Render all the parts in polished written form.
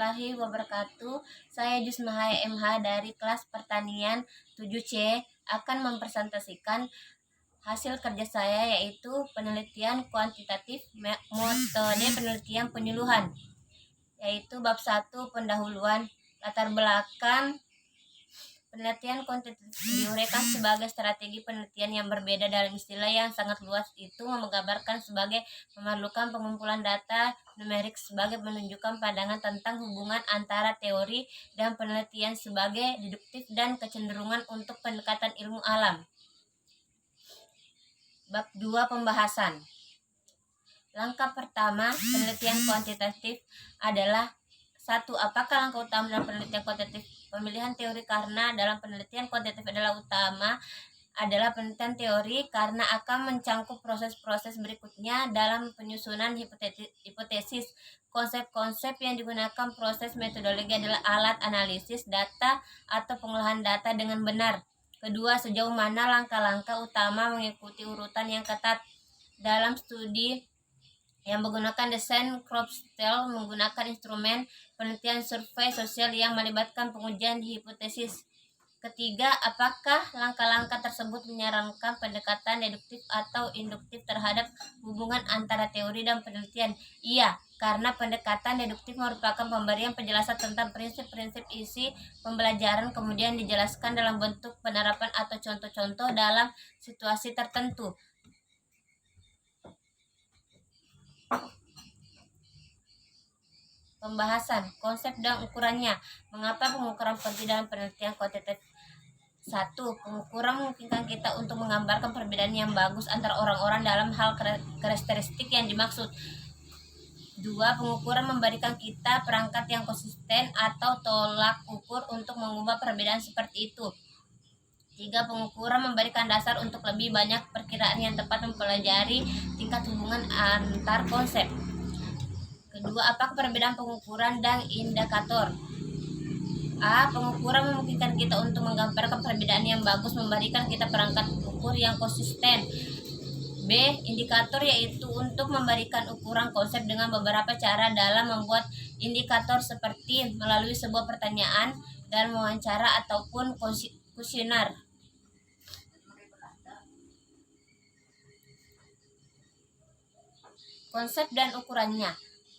warahmatullahi wabarakatuh. Saya Jusmahaya MH dari kelas pertanian 7C akan mempresentasikan hasil kerja saya, yaitu penelitian kuantitatif metode penelitian penyuluhan, yaitu bab 1 pendahuluan. Latar belakang penelitian kuantitatif diuraikan sebagai strategi penelitian yang berbeda dalam istilah yang sangat luas, itu menggambarkan sebagai memerlukan pengumpulan data numerik sebagai menunjukkan pandangan tentang hubungan antara teori dan penelitian sebagai deduktif dan kecenderungan untuk pendekatan ilmu alam. Bab 2 pembahasan. Langkah pertama penelitian kuantitatif adalah 1. Apakah langkah utama dalam penelitian kuantitatif? Pemilihan teori. Karena dalam penelitian kuantitatif adalah penelitian teori karena akan mencangkup proses-proses berikutnya dalam penyusunan hipotesis. Konsep-konsep yang digunakan proses metodologi adalah alat analisis data atau pengolahan data dengan benar. Kedua, sejauh mana langkah-langkah utama mengikuti urutan yang ketat. Dalam studi yang menggunakan desain crop-style menggunakan instrumen penelitian survei sosial yang melibatkan pengujian hipotesis. Ketiga, apakah langkah-langkah tersebut menyarankan pendekatan deduktif atau induktif terhadap hubungan antara teori dan penelitian? Iya, karena pendekatan deduktif merupakan pemberian penjelasan tentang prinsip-prinsip isi pembelajaran, kemudian dijelaskan dalam bentuk penerapan atau contoh-contoh dalam situasi tertentu. Pembahasan konsep dan ukurannya. Mengapa pengukuran penting dalam penelitian kuantitatif? 1. Pengukuran memungkinkan kita untuk menggambarkan perbedaan yang bagus antara orang-orang dalam hal karakteristik yang dimaksud. 2. Pengukuran memberikan kita perangkat yang konsisten atau tolak ukur untuk mengubah perbedaan seperti itu. 3. Pengukuran memberikan dasar untuk lebih banyak perkiraan yang tepat mempelajari tingkat hubungan antar konsep. Kedua, apakah perbedaan pengukuran dan indikator? A. Pengukuran memungkinkan kita untuk menggambarkan perbedaan yang bagus, memberikan kita perangkat ukur yang konsisten. B. Indikator, yaitu untuk memberikan ukuran konsep dengan beberapa cara dalam membuat indikator, seperti melalui sebuah pertanyaan dan wawancara ataupun kuesioner. Konsep dan ukurannya.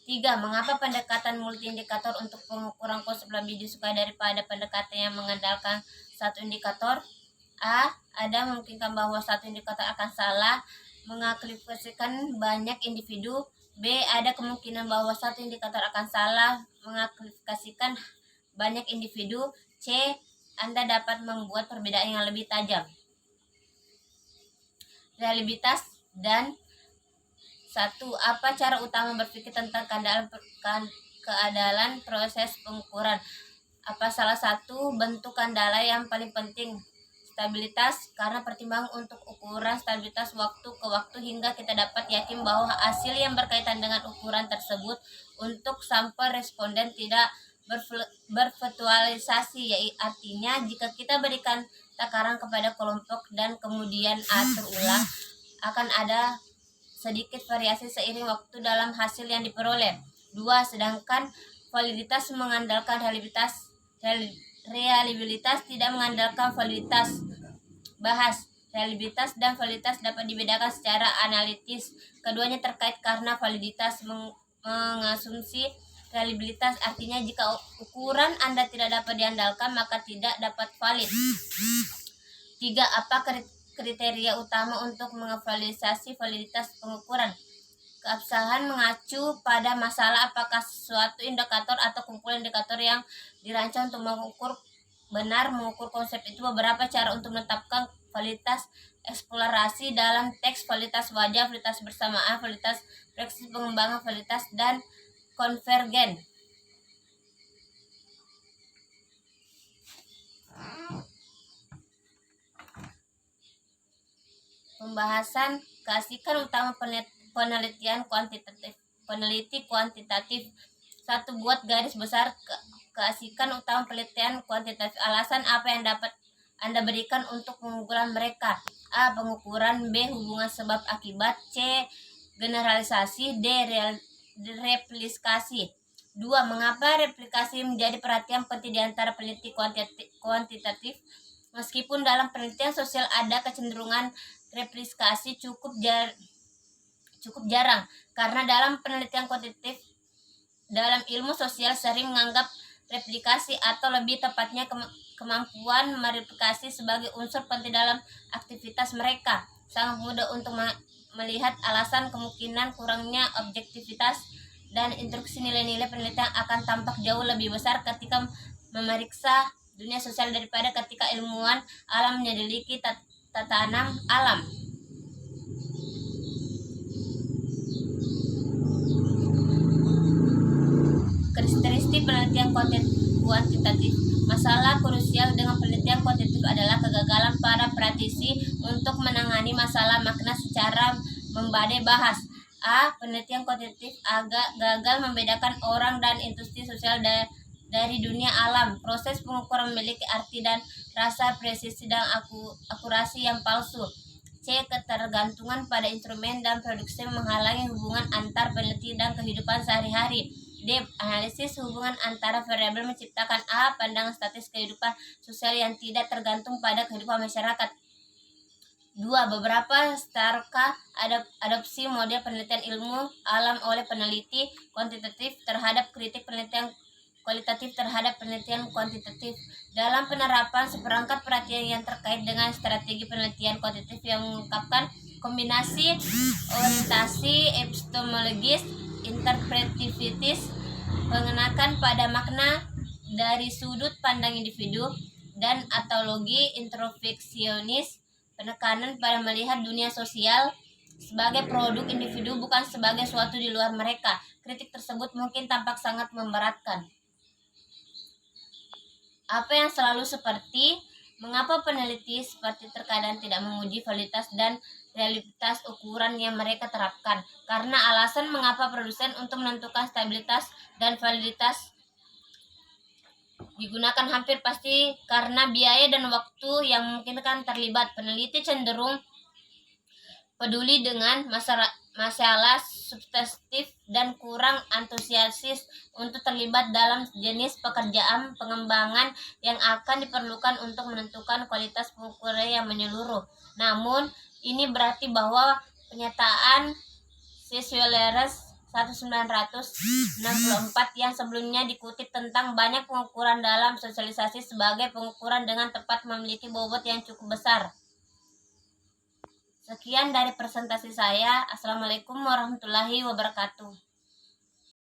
3. Mengapa pendekatan multi-indikator untuk pengukuran konsep lebih disukai daripada pendekatan yang mengandalkan satu indikator? A. Ada memungkinkan bahwa satu indikator akan salah mengklasifikasikan banyak individu. B. Ada kemungkinan bahwa satu indikator akan salah mengklasifikasikan banyak individu. C. Anda dapat membuat perbedaan yang lebih tajam. Reliabilitas dan 1. Apa cara utama berpikir tentang keandalan proses pengukuran? Apa salah satu bentuk kendala yang paling penting? Stabilitas, karena pertimbangan untuk ukuran stabilitas waktu ke waktu hingga kita dapat yakin bahwa hasil yang berkaitan dengan ukuran tersebut untuk sampel responden tidak berfluktuasi, artinya jika kita berikan takaran kepada kelompok dan kemudian atur ulang, akan ada sedikit variasi seiring waktu dalam hasil yang diperoleh. 2. Sedangkan validitas mengandalkan reliabilitas tidak mengandalkan validitas. Bahas. Reliabilitas dan validitas dapat dibedakan secara analitis. Keduanya terkait karena validitas mengasumsi reliabilitas, artinya jika ukuran Anda tidak dapat diandalkan maka tidak dapat valid. 3. Apa kriteria utama untuk mengevaluasi validitas pengukuran? Keabsahan mengacu pada masalah apakah suatu indikator atau kumpulan indikator yang dirancang untuk mengukur konsep itu. Beberapa cara untuk menetapkan validitas: eksplorasi dalam teks, validitas wajah, validitas bersamaan, validitas praksis, pengembangan validitas, dan konvergen. Pembahasan keasikan utama penelitian kuantitatif. Peneliti kuantitatif. 1. Buat garis besar keasikan utama penelitian kuantitatif. Alasan apa yang dapat Anda berikan untuk pengumpulan mereka? A. Pengukuran. B. Hubungan sebab akibat. C. Generalisasi. D. Replikasi. 2. Mengapa replikasi menjadi perhatian penting di antara peneliti kuantitatif? Meskipun dalam penelitian sosial ada kecenderungan replikasi cukup jarang, karena dalam penelitian kuantitatif dalam ilmu sosial sering menganggap replikasi atau lebih tepatnya kemampuan mereplikasi sebagai unsur penting dalam aktivitas mereka. Sangat mudah untuk melihat alasan kemungkinan kurangnya objektivitas dan instruksi nilai-nilai penelitian akan tampak jauh lebih besar ketika memeriksa dunia sosial daripada ketika ilmuwan alam menyelidiki tatanan alam. Karakteristik penelitian kuantitatif. Masalah krusial dengan penelitian kuantitatif adalah kegagalan para praktisi untuk menangani masalah makna secara membadai bahas. A. Penelitian kuantitatif agak gagal membedakan orang dan institusi sosial dari dunia alam. Proses pengukuran memiliki arti dan rasa presisi dan akurasi yang palsu. C. Ketergantungan pada instrumen dan produksi menghalangi hubungan antar peneliti dan kehidupan sehari-hari. D. Analisis hubungan antara variabel menciptakan A. Pandangan statis kehidupan sosial yang tidak tergantung pada kehidupan masyarakat. 2. Beberapa starka adopsi model penelitian ilmu alam oleh peneliti kuantitatif terhadap kritik penelitian kualitatif terhadap penelitian kuantitatif. Dalam penerapan seperangkat perhatian yang terkait dengan strategi penelitian kuantitatif yang mengungkapkan kombinasi orientasi epistemologis, interpretivitis, pengenakan pada makna dari sudut pandang individu, dan atologi introspeksionis, penekanan pada melihat dunia sosial sebagai produk individu bukan sebagai suatu di luar mereka. Kritik tersebut mungkin tampak sangat memberatkan. Apa yang selalu seperti? Mengapa peneliti seperti terkadang tidak menguji validitas dan realitas ukuran yang mereka terapkan? Karena alasan mengapa produsen untuk menentukan stabilitas dan validitas digunakan hampir pasti karena biaya dan waktu yang memungkinkan terlibat. Peneliti cenderung peduli dengan masalah substantif dan kurang antusiasis untuk terlibat dalam jenis pekerjaan pengembangan yang akan diperlukan untuk menentukan kualitas pengukuran yang menyeluruh. Namun, ini berarti bahwa pernyataan Cicioleres 1964 yang sebelumnya dikutip tentang banyak pengukuran dalam sosialisasi sebagai pengukuran dengan tepat memiliki bobot yang cukup besar. Sekian dari presentasi saya. Assalamualaikum warahmatullahi wabarakatuh.